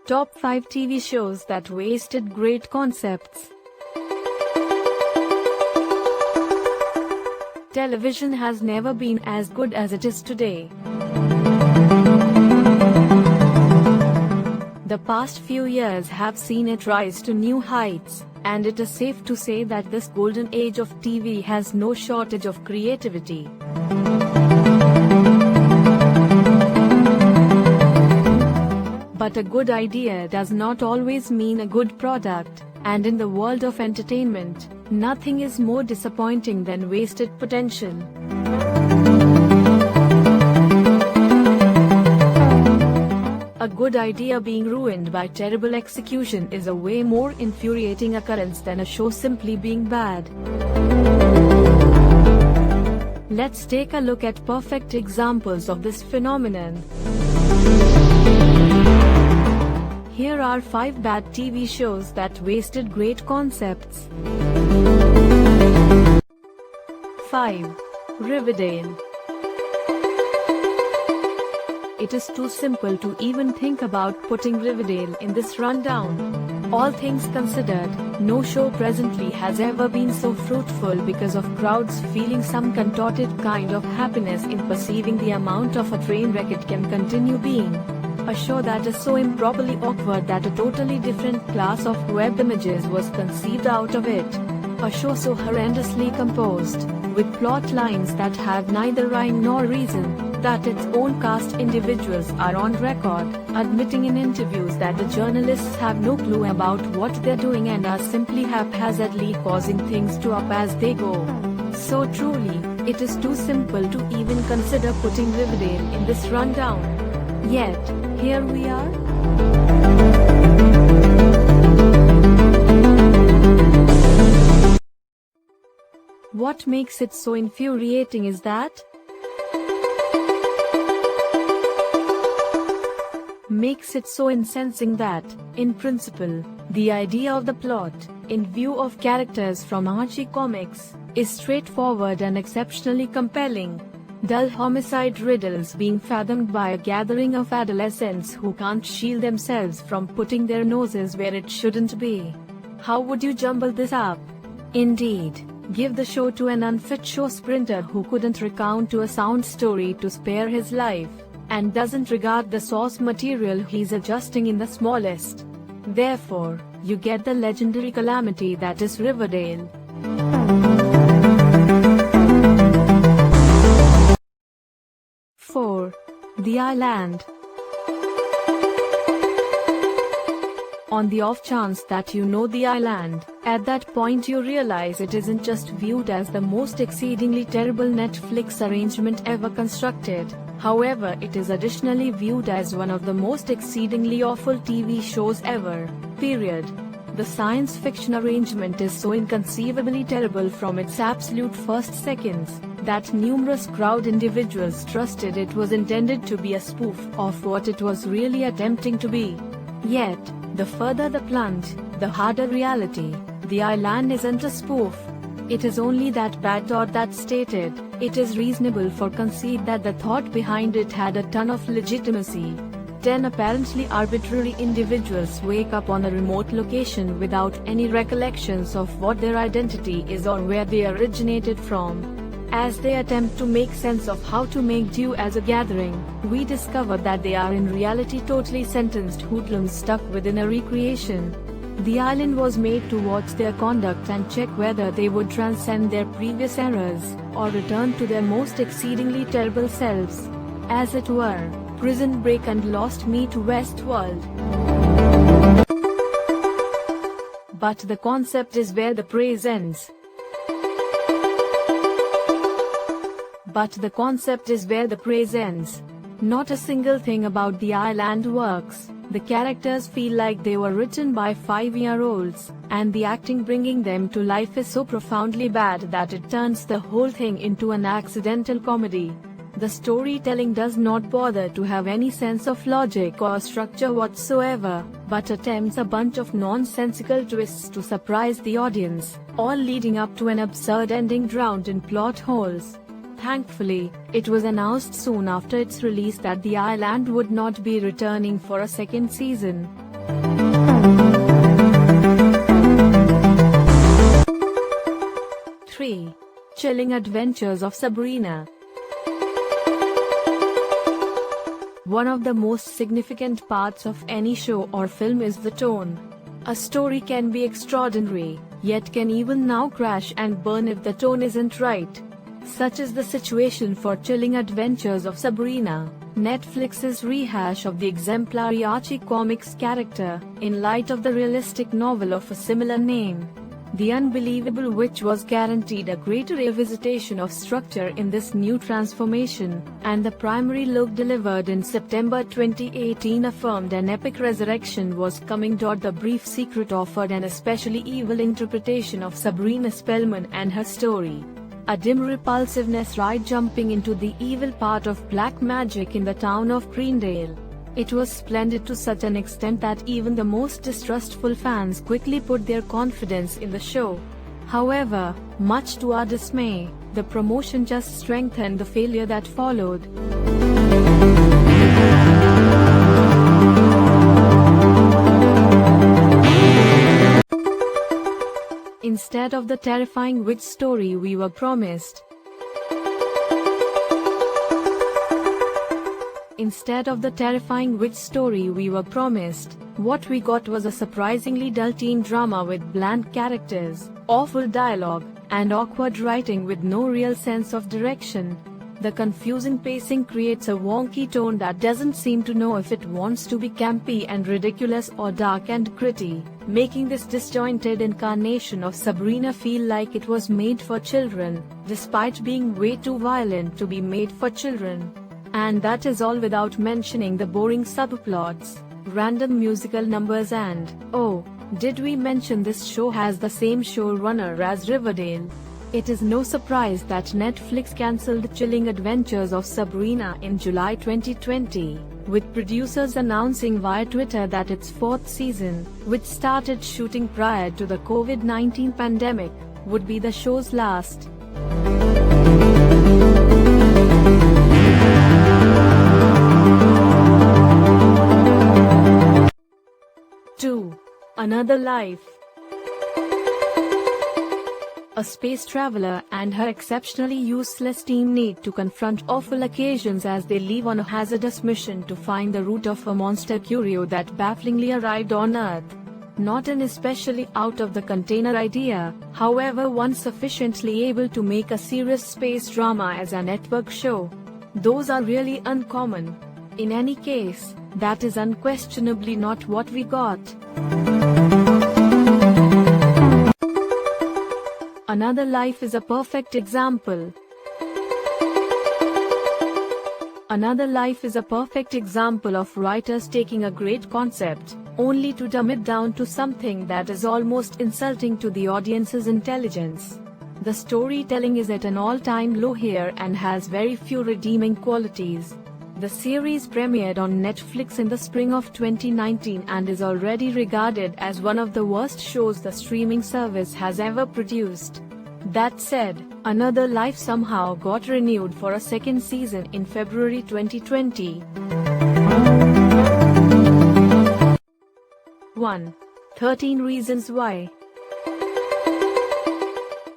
Top 5 TV shows that wasted great concepts. Television has never been as good as it is today. The past few years have seen it rise to new heights, and it is safe to say that this golden age of TV has no shortage of creativity. But a good idea does not always mean a good product, and in the world of entertainment, nothing is more disappointing than wasted potential. A good idea being ruined by terrible execution is a way more infuriating occurrence than a show simply being bad. Let's take a look at perfect examples of this phenomenon. Here are 5 bad TV shows that wasted great concepts. 5. Riverdale. It is too simple to even think about putting Riverdale in this rundown. All things considered, no show presently has ever been so fruitful because of crowds feeling some contorted kind of happiness in perceiving the amount of a train wreck it can continue being. A show that is so improperly awkward that a totally different class of web images was conceived out of it. A show so horrendously composed, with plot lines that have neither rhyme nor reason, that its own cast individuals are on record admitting in interviews that the journalists have no clue about what they're doing and are simply haphazardly causing things to up as they go. So truly, it is too simple to even consider putting Riverdale in this rundown. Yet, here we are. What makes it so infuriating is that makes it so incensing that, in principle, the idea of the plot, in view of characters from Archie comics, is straightforward and exceptionally compelling. Dull homicide riddles being fathomed by a gathering of adolescents who can't shield themselves from putting their noses where it shouldn't be. How would you jumble this up? Indeed, give the show to an unfit show sprinter who couldn't recount to a sound story to spare his life, and doesn't regard the source material he's adjusting in the smallest. Therefore, you get the legendary calamity that is Riverdale. 4. The Island. On the off chance that you know The Island, at that point you realize it isn't just viewed as the most exceedingly terrible Netflix arrangement ever constructed. However, it is additionally viewed as one of the most exceedingly awful TV shows ever, period. The science fiction arrangement is so inconceivably terrible from its absolute first seconds, that numerous crowd individuals trusted it was intended to be a spoof of what it was really attempting to be. Yet, the further the plunge, the harder reality. The Island isn't a spoof. It is only that bad. That stated, it is reasonable for concede that the thought behind it had a ton of legitimacy. 10 apparently arbitrary individuals wake up on a remote location without any recollections of what their identity is or where they originated from. As they attempt to make sense of how to make do as a gathering, we discover that they are in reality totally sentenced hoodlums stuck within a recreation. The island was made to watch their conduct and check whether they would transcend their previous errors, or return to their most exceedingly terrible selves. As it were, Prison Break and Lost meet Westworld. But the concept is where the praise ends. Not a single thing about The Island works. The characters feel like they were written by 5-year-olds, and the acting bringing them to life is so profoundly bad that it turns the whole thing into an accidental comedy. The storytelling does not bother to have any sense of logic or structure whatsoever, but attempts a bunch of nonsensical twists to surprise the audience, all leading up to an absurd ending drowned in plot holes. Thankfully, it was announced soon after its release that The Island would not be returning for a second season. 3. Chilling Adventures of Sabrina. One of the most significant parts of any show or film is the tone. A story can be extraordinary, yet can even now crash and burn if the tone isn't right. Such is the situation for Chilling Adventures of Sabrina, Netflix's rehash of the exemplary Archie comics character, in light of the realistic novel of a similar name. The Unbelievable Witch was guaranteed a greater revisitation of structure in this new transformation, and the primary look delivered in September 2018 affirmed an epic resurrection was coming. The brief secret offered an especially evil interpretation of Sabrina Spellman and her story. A dim repulsiveness right jumping into the evil part of black magic in the town of Greendale. It was splendid to such an extent that even the most distrustful fans quickly put their confidence in the show. However, much to our dismay, the promotion just strengthened the failure that followed. Instead of the terrifying witch story we were promised, what we got was a surprisingly dull teen drama with bland characters, awful dialogue, and awkward writing with no real sense of direction. The confusing pacing creates a wonky tone that doesn't seem to know if it wants to be campy and ridiculous or dark and gritty, making this disjointed incarnation of Sabrina feel like it was made for children, despite being way too violent to be made for children. And that is all without mentioning the boring subplots, random musical numbers and, oh, did we mention this show has the same showrunner as Riverdale? It is no surprise that Netflix cancelled Chilling Adventures of Sabrina in July 2020, with producers announcing via Twitter that its fourth season, which started shooting prior to the COVID-19 pandemic, would be the show's last. Another Life. A space traveler and her exceptionally useless team need to confront awful occasions as they leave on a hazardous mission to find the root of a monster curio that bafflingly arrived on Earth. Not an especially out-of-the-container idea, however, one sufficiently able to make a serious space drama as a network show. Those are really uncommon. In any case, that is unquestionably not what we got. Another Life is a perfect example. Another Life is a perfect example of writers taking a great concept, only to dumb it down to something that is almost insulting to the audience's intelligence. The storytelling is at an all-time low here and has very few redeeming qualities. The series premiered on Netflix in the spring of 2019 and is already regarded as one of the worst shows the streaming service has ever produced. That said, Another Life somehow got renewed for a second season in February 2020. 1. 13 Reasons Why.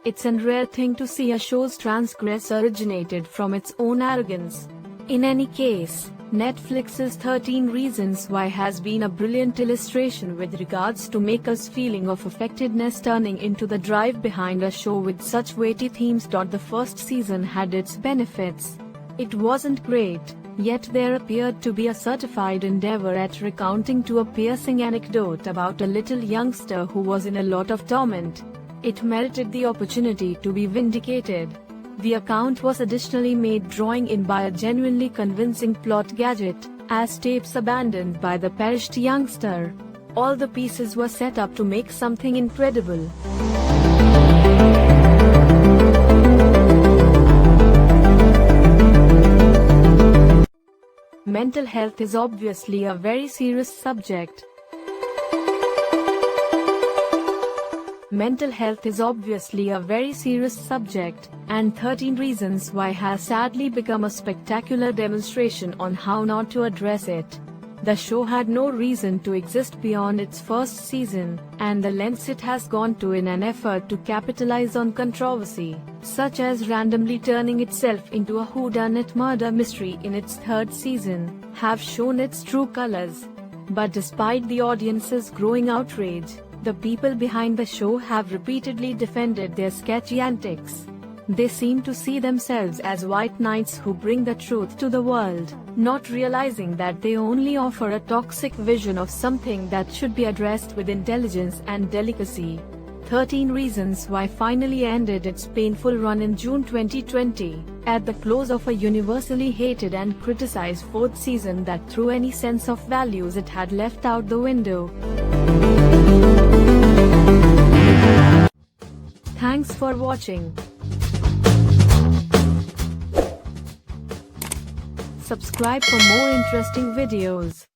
It's a rare thing to see a show's transgress originated from its own arrogance. In any case, Netflix's 13 Reasons Why has been a brilliant illustration with regards to makers' feeling of affectedness turning into the drive behind a show with such weighty themes. The first season had its benefits. It wasn't great, yet there appeared to be a certified endeavor at recounting to a piercing anecdote about a little youngster who was in a lot of torment. It merited the opportunity to be vindicated. The account was additionally made drawing in by a genuinely convincing plot gadget, as tapes abandoned by the perished youngster. All the pieces were set up to make something incredible. Mental health is obviously a very serious subject. Mental health is obviously a very serious subject, and 13 Reasons Why has sadly become a spectacular demonstration on how not to address it. The show had no reason to exist beyond its first season, and the lengths it has gone to in an effort to capitalize on controversy, such as randomly turning itself into a whodunit murder mystery in its third season, have shown its true colors. But despite the audience's growing outrage, the people behind the show have repeatedly defended their sketchy antics. They seem to see themselves as white knights who bring the truth to the world, not realizing that they only offer a toxic vision of something that should be addressed with intelligence and delicacy. 13 Reasons Why finally ended its painful run in June 2020, at the close of a universally hated and criticized fourth season that threw any sense of values it had left out the window. Thanks for watching. Subscribe for more interesting videos.